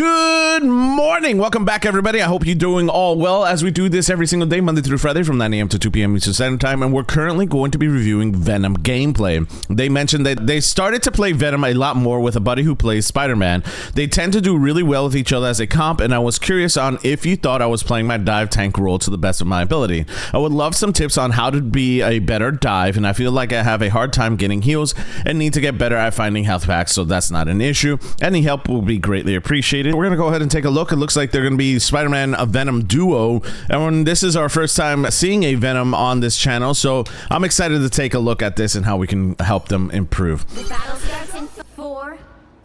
Good morning. Welcome back, everybody. I hope you're doing all well as we do this every single day, Monday through Friday from 9 a.m. to 2 p.m. Eastern Standard Time, and we're currently going to be reviewing Venom gameplay. They mentioned that they started to play Venom a lot more with a buddy who plays Spider-Man. They tend to do really well with each other as a comp, and I was curious on if you thought I was playing my dive tank role to the best of my ability. I would love some tips on how to be a better dive, and I feel like I have a hard time getting heals and need to get better at finding health packs, so that's not an issue. Any help will be greatly appreciated. We're going to go ahead and take a look. It looks like they're going to be Spider-Man, a Venom duo, and this is our first time seeing a Venom on this channel, so I'm excited to take a look at this and how we can help them improve. The battle starts in 4,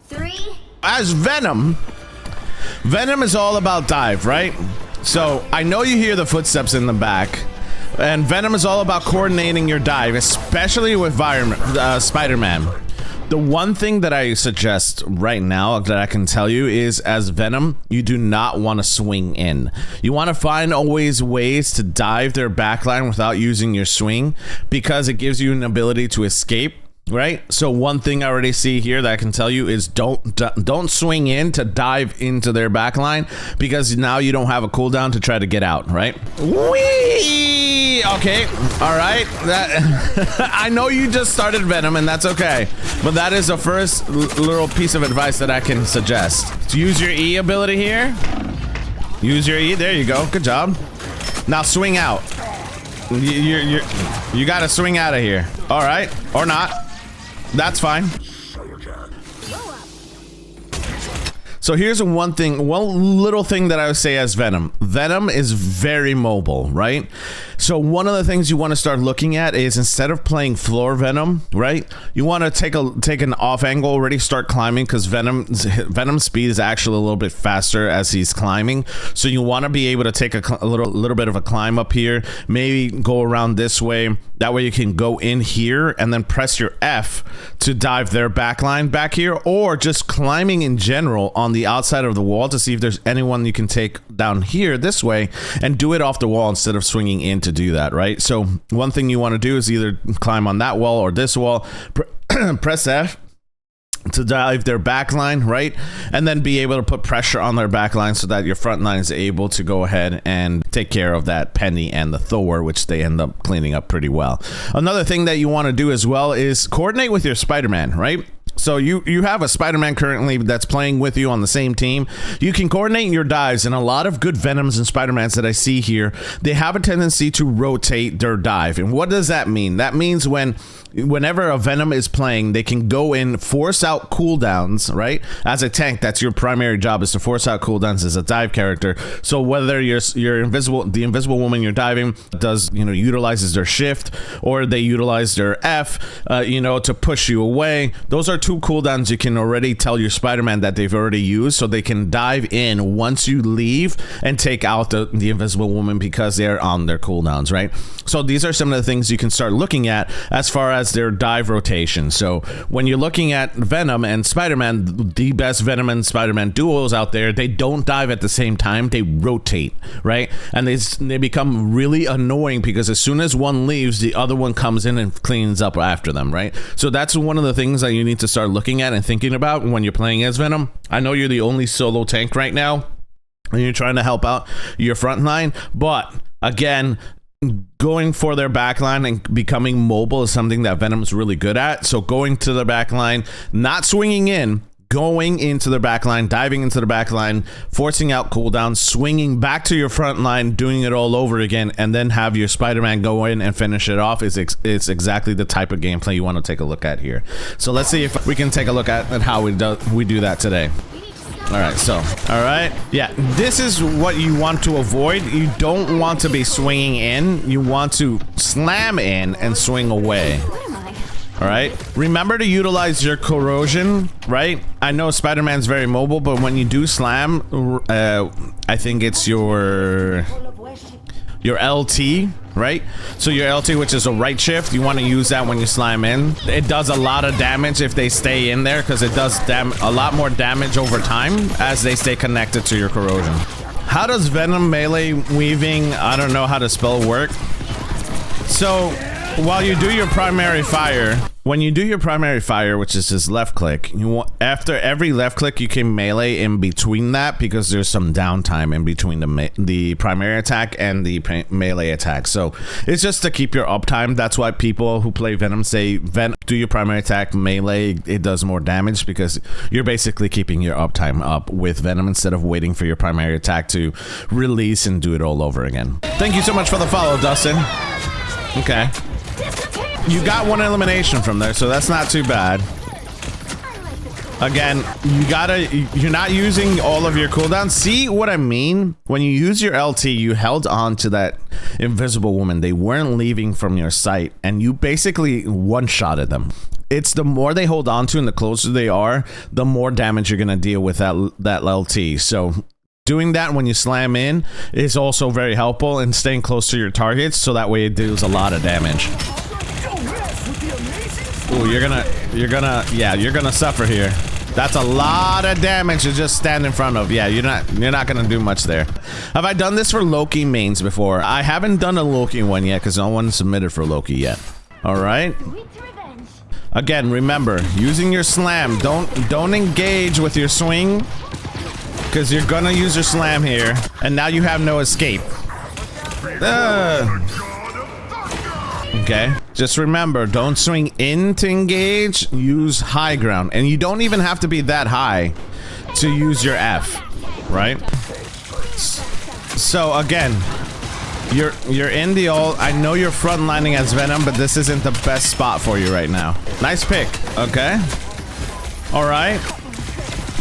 3. As Venom is all about dive, right? So I know you hear the footsteps in the back, and Venom is all about coordinating your dive, especially with Spider-Man. The one thing that I suggest right now that I can tell you is, as Venom, you do not want to swing in. You want to find always ways to dive their backline without using your swing, because it gives you an ability to escape. Right, so one thing I already see here that I can tell you is don't swing in to dive into their backline, because now you don't have a cooldown to try to get out. Right? Whee! Okay, all right. That I know you just started Venom, and that's okay, but that is the first little piece of advice that I can suggest. So use your E ability here. Use your E. There you go. Good job. Now swing out. You got to swing out of here. All right, or not. That's fine. So here's one little thing that I would say as Venom. Venom is very mobile, right? So one of the things you want to start looking at is, instead of playing floor Venom, right, you want to take an off angle already, start climbing, because Venom's speed is actually a little bit faster as he's climbing. So you want to be able to take a little bit of a climb up here, maybe go around this way. That way you can go in here and then press your F to dive their backline back here, or just climbing in general on the outside of the wall to see if there's anyone you can take down here this way, and do it off the wall instead of swinging in to do that, right? So one thing you want to do is either climb on that wall or this wall, press F to dive their backline, right? And then be able to put pressure on their backline so that your front line is able to go ahead and take care of that Penny and the Thor, which they end up cleaning up pretty well. Another thing that you want to do as well is coordinate with your Spider-Man, right? So you have a Spider-Man currently that's playing with you on the same team. You can coordinate your dives, and a lot of good Venoms and Spider-Mans that I see here, they have a tendency to rotate their dive. And what does that mean? That means whenever a Venom is playing, they can go in, force out cooldowns, right? As a tank, that's your primary job, is to force out cooldowns as a dive character. So whether the invisible woman you're diving does, utilizes their shift, or they utilize their F, to push you away, those are two cooldowns you can already tell your Spider-Man that they've already used, so they can dive in once you leave and take out the invisible woman, because they're on their cooldowns, right? So these are some of the things you can start looking at as far as their dive rotation. So when you're looking at Venom and Spider-Man, the best Venom and Spider-Man duos out there, they don't dive at the same time, they rotate, right? And they become really annoying, because as soon as one leaves, the other one comes in and cleans up after them, right? So that's one of the things that you need to start looking at and thinking about when you're playing as Venom. I know you're the only solo tank right now, and you're trying to help out your front line, but again, going for their backline and becoming mobile is something that Venom's really good at. So going to the backline, not swinging in, going into the backline, diving into the backline, forcing out cooldowns, swinging back to your front line, doing it all over again, and then have your Spider-Man go in and finish it off is exactly the type of gameplay you want to take a look at here. So let's see if we can take a look at how we do that today. All right, yeah, this is what you want to avoid. You don't want to be swinging in. You want to slam in and swing away. All right, remember to utilize your corrosion, right? I know Spider-Man's very mobile, but when you do slam, I think it's your LT, right? So your LT, which is a right shift, you want to use that when you slam in. It does a lot of damage if they stay in there, because it does a lot more damage over time as they stay connected to your corrosion. How does Venom melee weaving, I don't know how to spell, work? So while you do your primary fire, when you do your primary fire, which is his left click, you want, after every left click, you can melee in between that because there's some downtime in between the primary attack and the melee attack. So it's just to keep your uptime. That's why people who play Venom say, do your primary attack melee, it does more damage because you're basically keeping your uptime up with Venom instead of waiting for your primary attack to release and do it all over again. Thank you so much for the follow, Dustin. Okay. You got one elimination from there, so that's not too bad. Again, you're not using all of your cooldowns. See what I mean? When you use your LT, you held on to that invisible woman. They weren't leaving from your sight, and you basically one-shotted them. It's the more they hold on to and the closer they are, the more damage you're going to deal with that LT. So doing that when you slam in is also very helpful, and staying close to your targets so that way it deals a lot of damage. Ooh, you're gonna suffer here. That's a lot of damage to just stand in front of. Yeah, you're not gonna do much there. Have I done this for Loki mains before? I haven't done a Loki one yet because no one submitted for Loki yet. All right. Again, remember, using your slam. Don't engage with your swing because you're gonna use your slam here, and now you have no escape. Okay, just remember, don't swing in to engage, use high ground, and you don't even have to be that high to use your F, right? So again, you're in the ult. I know you're frontlining as Venom, but this isn't the best spot for you right now. Nice pick, okay? All right.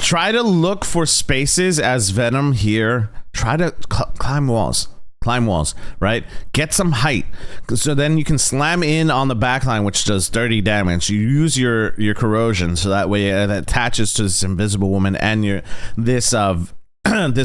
Try to look for spaces as Venom here. Try to climb walls. Climb walls, right? Get some height, so then you can slam in on the backline, which does 30 damage. You use your corrosion, so that way it attaches to this invisible woman and this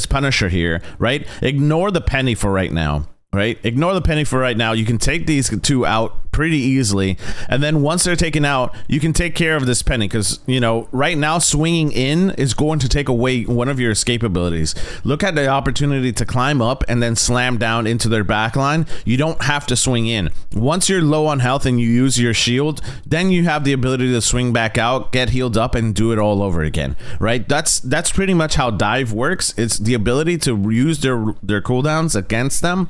Punisher here, right? Ignore the penny for right now. Right? Ignore the penny for right now. You can take these two out pretty easily. And then once they're taken out, you can take care of this penny because, you know, right now swinging in is going to take away one of your escape abilities. Look at the opportunity to climb up and then slam down into their backline. You don't have to swing in. Once you're low on health and you use your shield, then you have the ability to swing back out, get healed up, and do it all over again. Right? That's pretty much how dive works. It's the ability to use their cooldowns against them.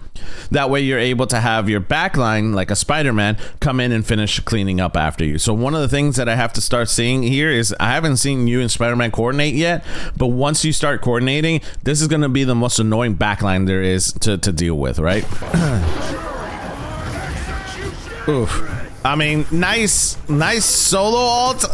That way you're able to have your backline, like a Spider-Man, come in and finish cleaning up after you. So one of the things that I have to start seeing here is I haven't seen you and Spider-Man coordinate yet, but once you start coordinating, this is going to be the most annoying backline there is to deal with, right? Oof. I mean, nice solo ult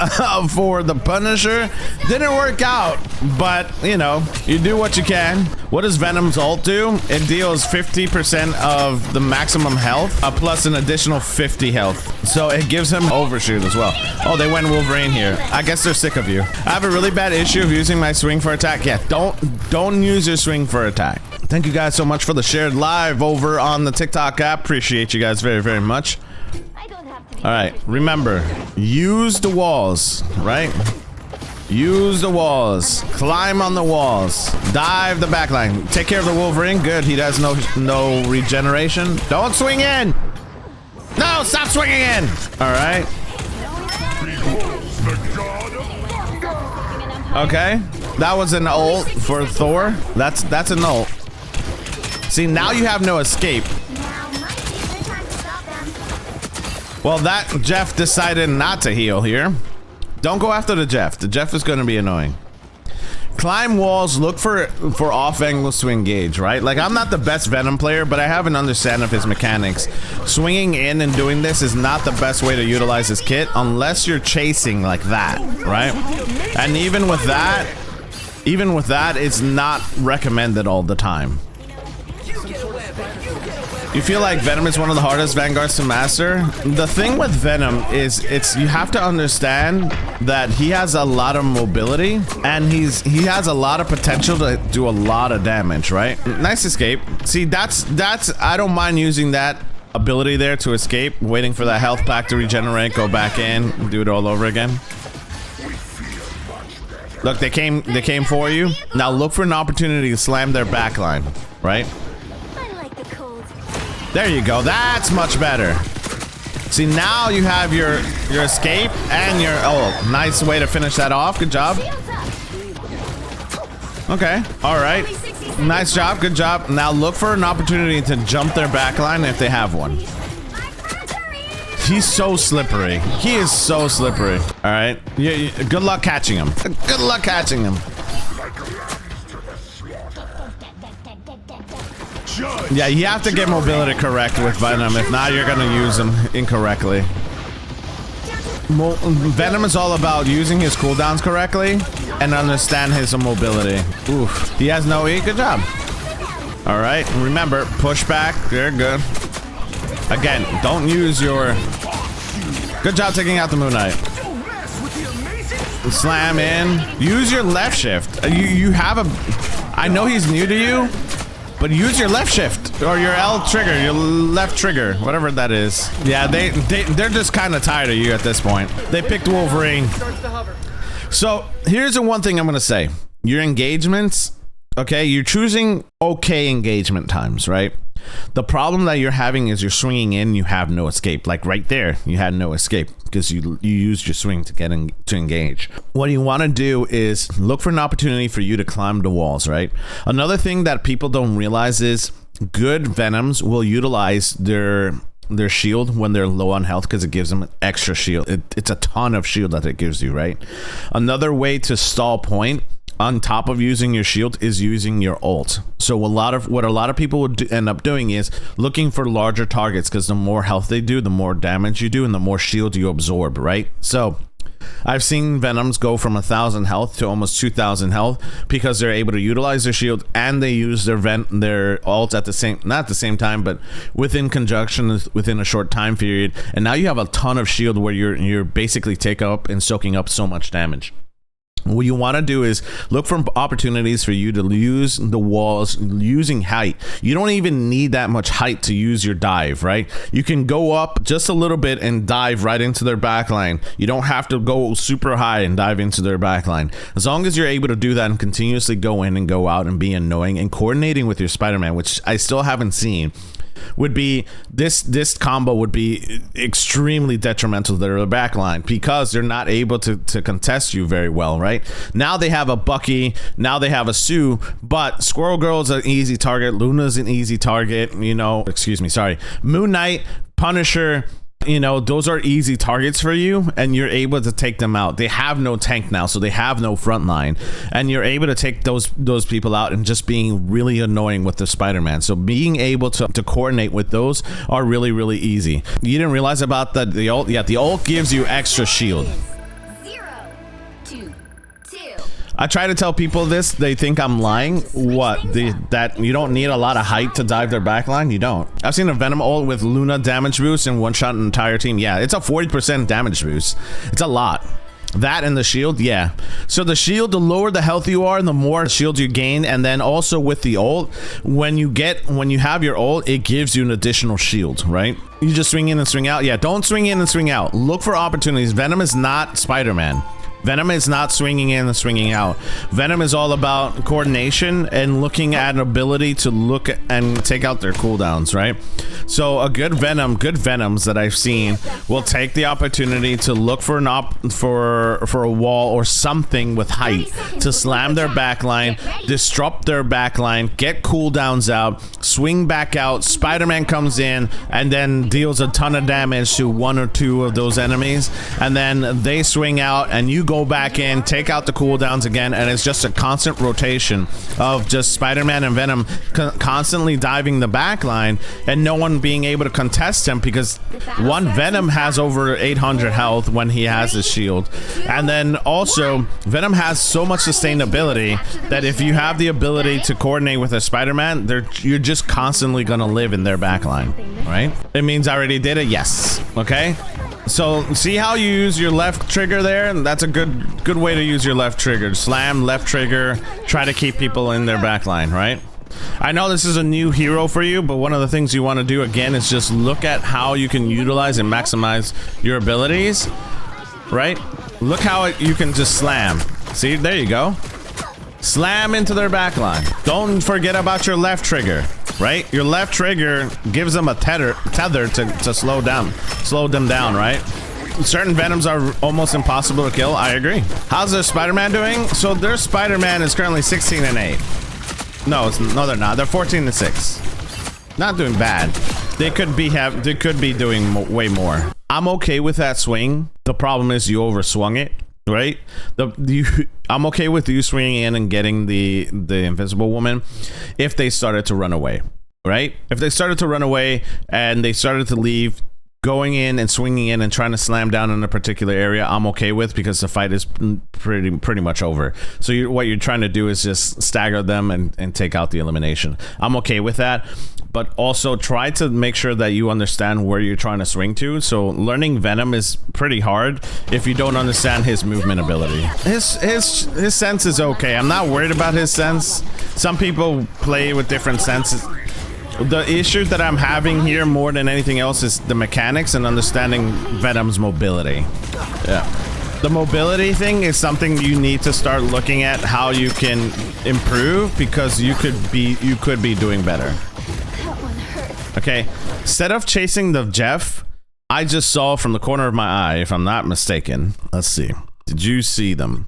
for the Punisher. Didn't work out, but you know, you do what you can. What does Venom's ult do? It deals 50% of the maximum health, plus an additional 50 health. So it gives him overshoot as well. Oh, they went Wolverine here. I guess they're sick of you. I have a really bad issue of using my swing for attack. Yeah, don't use your swing for attack. Thank you guys so much for the shared live over on the TikTok app. Appreciate you guys very, very much. All right, remember, use the walls, right? Use the walls, climb on the walls, dive the backline, take care of the Wolverine. Good, he does no regeneration. Don't swing in. No, stop swinging in. All right. Okay, that was an ult for Thor. That's an ult. See, now you have no escape. Well, that Jeff decided not to heal here. Don't go after the Jeff. The Jeff is going to be annoying. Climb walls, look for off angles to engage, right? Like, I'm not the best Venom player, but I have an understanding of his mechanics. Swinging in and doing this is not the best way to utilize his kit unless you're chasing like that, right? And even with that, it's not recommended all the time. You feel like Venom is one of the hardest Vanguards to master? The thing with Venom is you have to understand that he has a lot of mobility and he has a lot of potential to do a lot of damage, right? Nice escape. See, that's I don't mind using that ability there to escape, waiting for that health pack to regenerate, go back in, and do it all over again. Look, they came for you. Now look for an opportunity to slam their backline, right? There you go. That's much better. See, now you have your escape and your... Oh, nice way to finish that off. Good job. Okay. All right. Nice job. Good job. Now look for an opportunity to jump their backline if they have one. He's so slippery. He is so slippery. All right. Good luck catching him. Good luck catching him. Yeah, you have to get mobility correct with Venom. If not, you're going to use him incorrectly. Venom is all about using his cooldowns correctly and understand his mobility. Oof. He has no E. Good job. All right. Remember, push back. You're good. Again, don't use your... Good job taking out the Moon Knight. Slam in. Use your left shift. You have a... I know he's new to you, but use your left shift or your L trigger, your left trigger, whatever that is. Yeah, they're just kind of tired of you at this point. They picked Wolverine. So here's the one thing I'm going to say. Your engagements, okay, you're choosing okay engagement times, right? The problem that you're having is you're swinging in, you have no escape. Like right there, you had no escape because you used your swing to get to engage. What you want to do is look for an opportunity for you to climb the walls, right? Another thing that people don't realize is good Venoms will utilize their shield when they're low on health because it gives them extra shield. It's a ton of shield that it gives you, right? Another way to stall point on top of using your shield is using your ult. So what a lot of people would end up doing is looking for larger targets because the more health they do, the more damage you do, and the more shield you absorb, right? So I've seen Venoms go from 1,000 health to almost 2,000 health because they're able to utilize their shield and they use their ult at the same, not at the same time, but within conjunction within a short time period. And now you have a ton of shield where you're basically taking up and soaking up so much damage. What you want to do is look for opportunities for you to use the walls using height. You don't even need that much height to use your dive, right? You can go up just a little bit and dive right into their backline. You don't have to go super high and dive into their backline. As long as you're able to do that and continuously go in and go out and be annoying and coordinating with your Spider-Man, which I still haven't seen, would be this combo would be extremely detrimental to their backline because they're not able to contest you very well, right? Now they have a Bucky, now they have a Sue, but Squirrel Girl's an easy target, Luna's an easy target, Moon Knight, Punisher, those are easy targets for you and you're able to take them out. They have no tank now, so they have no front line, and you're able to take those people out and just being really annoying with the Spider-Man. So being able to coordinate with those are really, really easy. You didn't realize about the ult? Yeah, the ult gives you extra shield. 0, 2, 2. I try to tell people this, they think I'm lying. What? That you don't need a lot of height to dive their backline? You don't. I've seen a Venom ult with Luna damage boost and one-shot an entire team. Yeah, it's a 40% damage boost. It's a lot. That and the shield, yeah. So the shield, the lower the health you are, the more shield you gain, and then also with the ult, when you have your ult, it gives you an additional shield, right? You just swing in and swing out. Yeah, don't swing in and swing out. Look for opportunities. Venom is not Spider-Man. Venom is not swinging in and swinging out. Venom is all about coordination and looking at an ability to look and take out their cooldowns, right? So a good Venoms that I've seen will take the opportunity to look for for a wall or something with height to slam their backline, disrupt their backline, get cooldowns out, swing back out, Spider-Man comes in and then deals a ton of damage to one or two of those enemies, and then they swing out and you go back in, take out the cooldowns again, and it's just a constant rotation of just Spider-Man and Venom constantly diving the backline and no one being able to contest him because one, Venom has over 800 health when he has his shield, and then also Venom has so much sustainability that if you have the ability to coordinate with a Spider-Man, you're just constantly gonna live in their backline, right? It means I already did it. Yes. Okay. So see how you use your left trigger there? That's a good way to use your left trigger. Slam, left trigger, try to keep people in their backline, right? I know this is a new hero for you, but one of the things you want to do again is just look at how you can utilize and maximize your abilities, right? Look how you can just slam. See, there you go. Slam into their backline. Don't forget about your left trigger. right? Your left trigger gives them a tether to slow them down, right? Certain Venoms are almost impossible to kill. I agree. How's their Spider-Man doing? So their Spider-Man is currently 16 and 8. No, they're not. They're 14 and 6. Not doing bad. They could be doing way more. I'm okay with that swing. The problem is you overswung it, right? I'm okay with you swinging in and getting the Invisible Woman if they started to run away, right? If they started to run away and they started to leave, going in and swinging in and trying to slam down in a particular area, I'm okay with, because the fight is pretty much over. So what you're trying to do is just stagger them and take out the elimination. I'm okay with that, but also try to make sure that you understand where you're trying to swing to. So learning Venom is pretty hard if you don't understand his movement ability. His sense is okay. I'm not worried about his sense. Some people play with different senses. The issue that I'm having here more than anything else is the mechanics and understanding Venom's mobility. Yeah. The mobility thing is something you need to start looking at how you can improve, because you could be doing better. Okay. Instead of chasing the Jeff, I just saw from the corner of my eye, if I'm not mistaken. Let's see. Did you see them?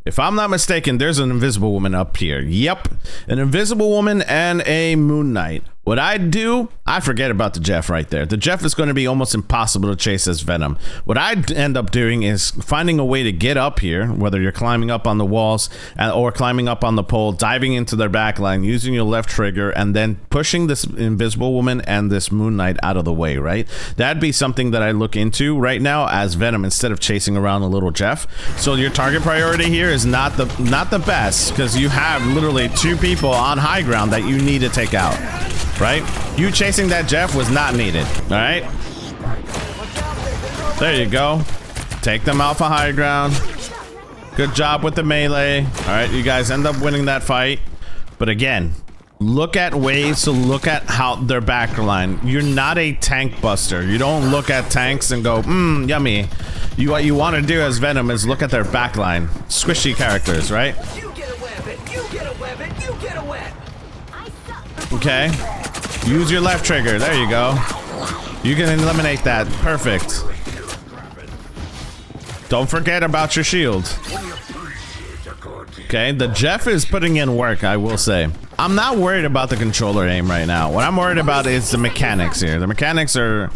If I'm not mistaken, there's an Invisible Woman up here. Yep. An Invisible Woman and a Moon Knight. What I do, I forget about the Jeff right there. The Jeff is going to be almost impossible to chase as Venom. What I end up doing is finding a way to get up here, whether you're climbing up on the walls or climbing up on the pole, diving into their back line, using your left trigger, and then pushing this Invisible Woman and this Moon Knight out of the way, right? That'd be something that I look into right now as Venom instead of chasing around a little Jeff. So your target priority here is not the best, because you have literally two people on high ground that you need to take out. Right? You chasing that Jeff was not needed. All right? There you go. Take them out for high ground. Good job with the melee. All right, you guys end up winning that fight. But again, look at ways to look at how their back line. You're not a tank buster. You don't look at tanks and go, yummy. What you want to do as Venom is look at their back line. Squishy characters, right? You get a weapon. You get a weapon. You get a weapon. Okay. Use your left trigger. There you go. You can eliminate that. Perfect. Don't forget about your shield. Okay, the Jeff is putting in work, I will say. I'm not worried about the controller aim right now. What I'm worried about is the mechanics here. The mechanics are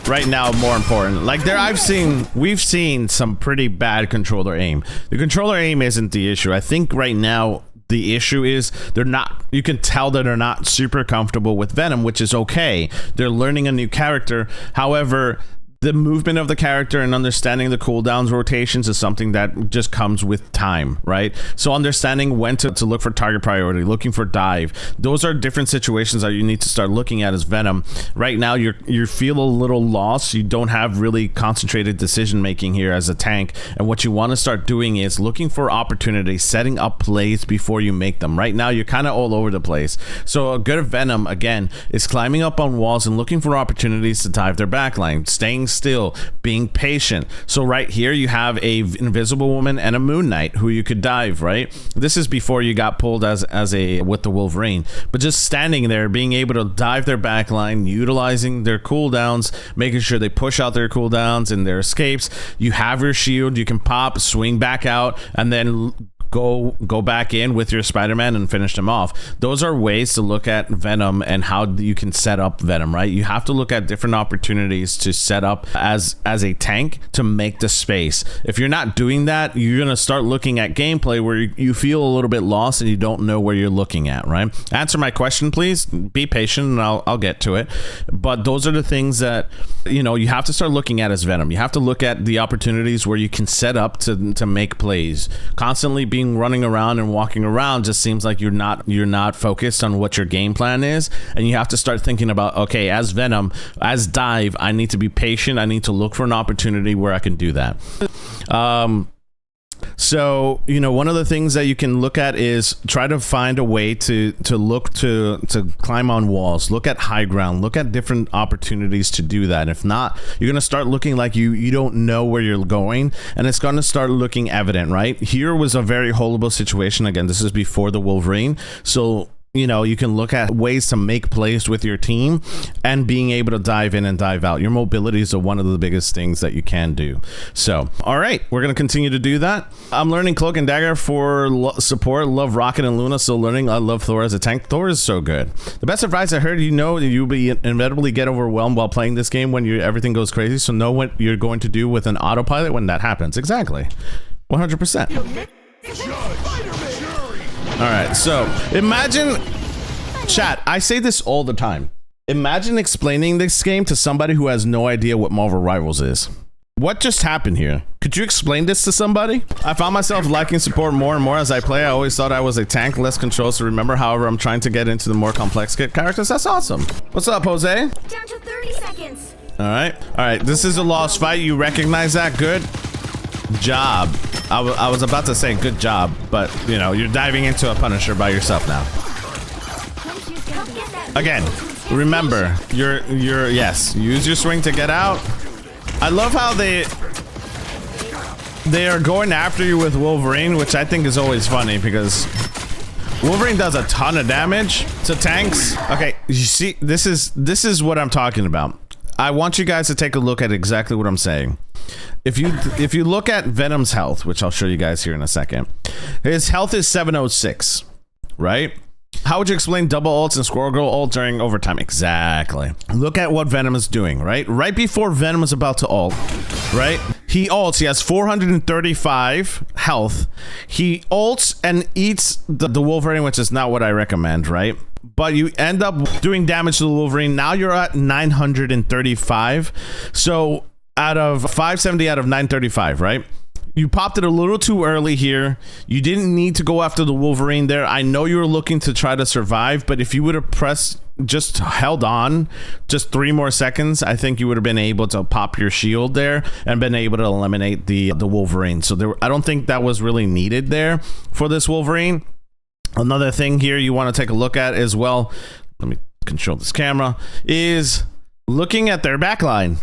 right now more important. Like we've seen some pretty bad controller aim. The controller aim isn't the issue. I think right now the issue is you can tell that they're not super comfortable with Venom, which is okay. They're learning a new character. However, the movement of the character and understanding the cooldowns rotations is something that just comes with time, right? So understanding when to look for target priority, looking for dive, those are different situations that you need to start looking at as Venom. Right now, you feel a little lost. You don't have really concentrated decision making here as a tank, and what you want to start doing is looking for opportunities, setting up plays before you make them. Right now, you're kind of all over the place. So a good Venom, again, is climbing up on walls and looking for opportunities to dive their backline, staying still, being patient. So right here you have a Invisible Woman and a Moon Knight who you could dive, right? This is before you got pulled with the Wolverine, but just standing there, being able to dive their backline, utilizing their cooldowns, making sure they push out their cooldowns and their escapes. You have your shield, you can pop, swing back out, and then go back in with your Spider-Man and finish them off. Those are ways to look at Venom and how you can set up Venom, right? You have to look at different opportunities to set up as a tank to make the space. If you're not doing that, you're going to start looking at gameplay where you feel a little bit lost and you don't know where you're looking at, right? Answer my question, please. Be patient and I'll get to it. But those are the things that, you have to start looking at as Venom. You have to look at the opportunities where you can set up to make plays. Constantly being running around and walking around just seems like you're not focused on what your game plan is, and you have to start thinking about, okay, as Venom, as Dive, I need to be patient. I need to look for an opportunity where I can do that. So, one of the things that you can look at is try to find a way to look to climb on walls, look at high ground, look at different opportunities to do that. If not, you're going to start looking like you don't know where you're going, and it's going to start looking evident, right? Here was a very horrible situation. Again, this is before the Wolverine. So you know, you can look at ways to make plays with your team and being able to dive in and dive out. Your mobilities are one of the biggest things that you can do. So, all right, we're going to continue to do that. I'm learning Cloak and Dagger for support. Love Rocket and Luna, still learning. I love Thor as a tank. Thor is so good. The best advice I heard, you know, you'll be inevitably get overwhelmed while playing this game when everything goes crazy. So know what you're going to do with an autopilot when that happens. Exactly. 100%. All right, so imagine, chat, I say this all the time. Imagine explaining this game to somebody who has no idea what Marvel Rivals is. What just happened here? Could you explain this to somebody? I found myself liking support more and more as I play. I always thought I was a tank, less controls to remember. However, I'm trying to get into the more complex characters. That's awesome. What's up, Jose? Down to 30 seconds. All right, this is a lost fight. You recognize that? Good job. I was about to say good job, but you know, you're diving into a Punisher by yourself now. Again, remember, yes, use your swing to get out. I love how they are going after you with Wolverine, which I think is always funny because Wolverine does a ton of damage to tanks. Okay, you see, this is what I'm talking about. I want you guys to take a look at exactly what I'm saying. If you look at Venom's health, which I'll show you guys here in a second, his health is 706, right? How would you explain double ults and Squirrel Girl ult during overtime? Exactly. Look at what Venom is doing, right? Right before Venom is about to ult, right? He ults, he has 435 health. He ults and eats the Wolverine, which is not what I recommend, right? But you end up doing damage to the Wolverine. Now you're at 935. So out of 570 out of 935, right? You popped it a little too early here. You didn't need to go after the Wolverine there. I know you were looking to try to survive, but if you would have just held on just 3 more seconds, I think you would have been able to pop your shield there and been able to eliminate the Wolverine. So I don't think that was really needed there for this Wolverine. Another thing here you want to take a look at as well, let me control this camera, is looking at their backline,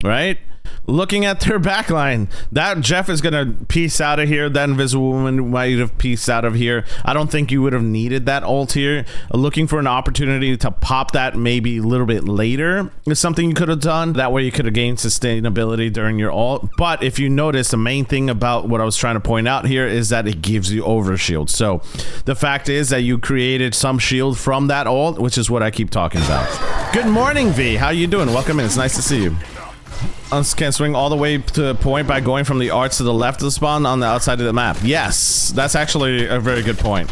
right? Looking at their backline, that Jeff is gonna piece out of here. That Invisible Woman might have pieced out of here. I don't think you would have needed that ult here. Looking for an opportunity to pop that maybe a little bit later is something you could have done. That way you could have gained sustainability during your ult. But if you notice, the main thing about what I was trying to point out here is that it gives you overshield. So the fact is that you created some shield from that ult, which is what I keep talking about. Good morning, V. How you doing? Welcome in. It's nice to see you. Can swing all the way to point by going from the arch to the left of the spawn on the outside of the map. Yes, that's actually a very good point.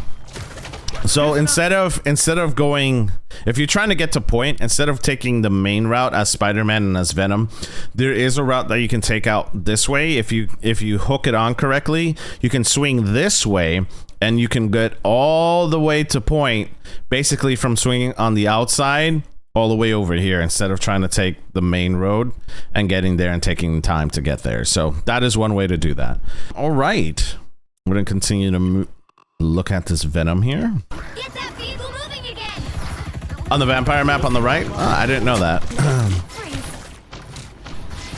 So instead of going, if you're trying to get to point, instead of taking the main route as Spider-Man and as Venom, there is a route that you can take out this way. If you hook it on correctly, you can swing this way and you can get all the way to point, basically from swinging on the outside all the way over here instead of trying to take the main road and getting there and taking time to get there. So that is one way to do that. All right, we're gonna continue to look at this Venom here. Get that vehicle moving again. On the vampire map on the right. I didn't know that.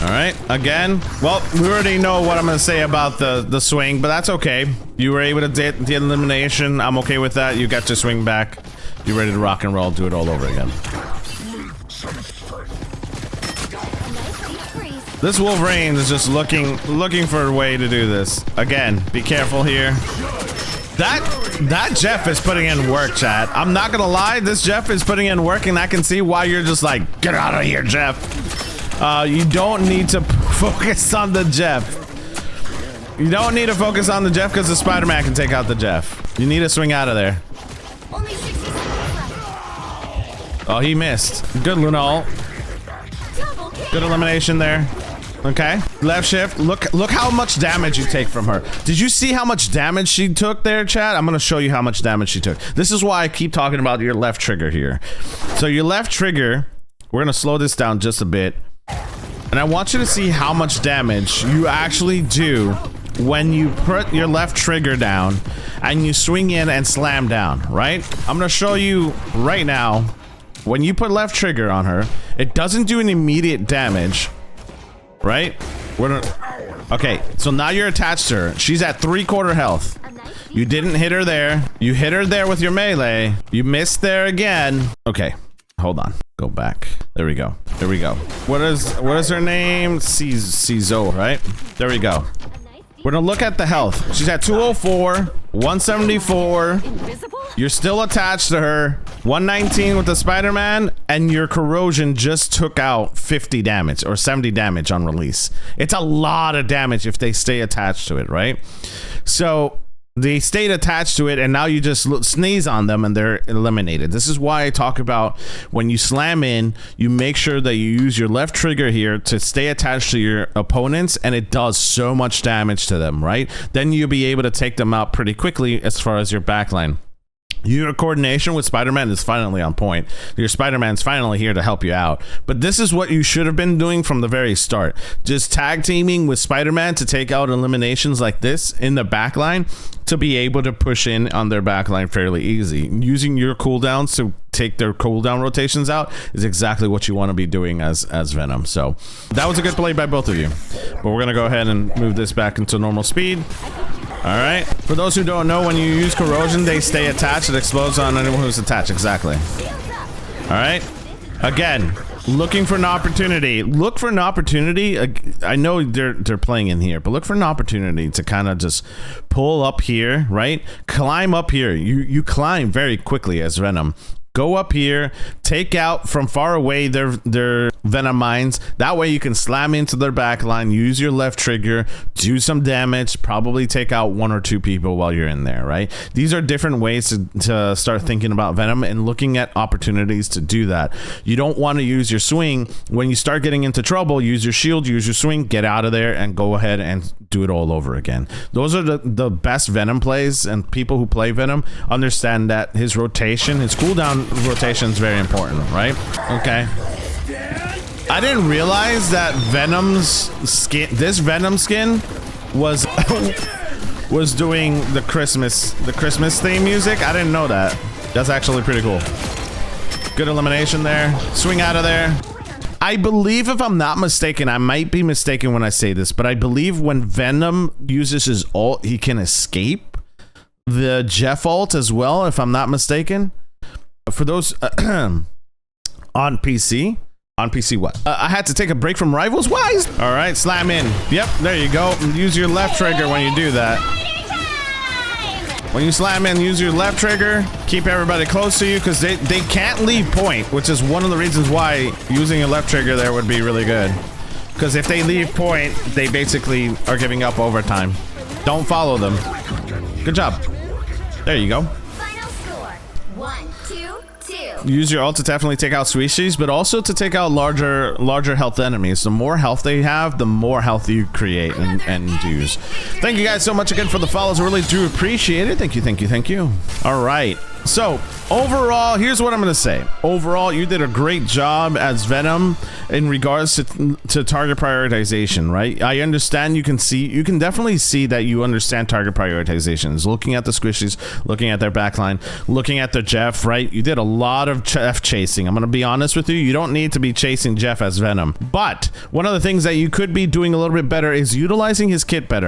All right, again, well, we already know what I'm gonna say about the swing, but that's okay. You were able to get the elimination. I'm okay with that. You got your swing back. You ready to rock and roll? Do it all over again. This Wolverine is just looking for a way to do this. Again, be careful here. That Jeff is putting in work, chat. I'm not gonna lie, this Jeff is putting in work, and I can see why you're just like, get out of here, Jeff. You don't need to focus on the Jeff. You don't need to focus on the Jeff because the Spider-Man can take out the Jeff. You need to swing out of there. Only 60 seconds left. Oh, he missed. Good, Luna ult. Double kill. Good elimination there. Okay, left shift. Look how much damage you take from her. Did you see how much damage she took there, chat? I'm gonna show you how much damage she took. This is why I keep talking about your left trigger here. So your left trigger, we're gonna slow this down just a bit, and I want you to see how much damage you actually do when you put your left trigger down and you swing in and slam down, right? I'm gonna show you right now. When you put left trigger on her, it doesn't do an immediate damage, right? Okay, so now you're attached to her. She's at 3/4 health. You didn't hit her there. You hit her there with your melee. You missed there again. Okay, hold on. Go back. There we go. There we go. What is her name? Cizo, right? There we go. We're gonna look at the health. She's at 204, 174. You're still attached to her. 119 with the Spider-Man, and your corrosion just took out 50 damage or 70 damage on release. It's a lot of damage if they stay attached to it, right? So they stayed attached to it, and now you just sneeze on them and they're eliminated. This is why I talk about when you slam in, you make sure that you use your left trigger here to stay attached to your opponents, and it does so much damage to them, right? Then you'll be able to take them out pretty quickly as far as your backline. Your coordination with Spider-Man is finally on point. Your Spider-Man's finally here to help you out. But this is what you should have been doing from the very start. Just tag teaming with Spider-Man to take out eliminations like this in the backline to be able to push in on their backline fairly easy. Using your cooldowns to take their cooldown rotations out is exactly what you want to be doing as Venom. So that was a good play by both of you. But we're going to go ahead and move this back into normal speed. All right. For those who don't know, when you use corrosion, they stay attached. It explodes on anyone who's attached. Exactly. All right. Again, looking for an opportunity. Look for an opportunity. I know they're playing in here, but look for an opportunity to kind of just pull up here, right? Climb up here. You climb very quickly as Venom. Go up here, take out from far away their Venom mines. That way you can slam into their backline, use your left trigger, do some damage, probably take out 1 or 2 people while you're in there, right? These are different ways to start thinking about Venom and looking at opportunities to do that. You don't want to use your swing. When you start getting into trouble, use your shield, use your swing, get out of there, and go ahead and do it all over again. Those are the best Venom plays, and people who play Venom understand that his rotation, his cooldown rotation is very important, right? Okay. I didn't realize that Venom's skin, this Venom skin was was doing the Christmas theme music. I didn't know that. That's actually pretty cool. Good elimination there. Swing out of there. I believe, if I'm not mistaken, I might be mistaken when I say this, but I believe when Venom uses his ult, he can escape the Jeff ult as well, if I'm not mistaken. For those on PC what? I had to take a break from Rivals. Why? All right, slam in. Yep, there you go. Use your left trigger when you do that. When you slam in, use your left trigger. Keep everybody close to you because they can't leave point, which is one of the reasons why using your left trigger there would be really good. Because if they leave point, they basically are giving up overtime. Don't follow them. Good job. There you go. Final score 1-2-2. Use your ult to definitely take out squishies, but also to take out larger health enemies. The more health they have, the more health you create and use. Thank you guys so much again for the follows. I really do appreciate it. Thank you. All right. So overall, here's what I'm going to say. Overall, you did a great job as Venom in regards to target prioritization, right? I understand. You can definitely see that you understand target prioritizations. Looking at the squishies, looking at their backline, looking at their Jeff, right? You did a lot of Jeff chasing. I'm going to be honest with you. You don't need to be chasing Jeff as Venom. But one of the things that you could be doing a little bit better is utilizing his kit better.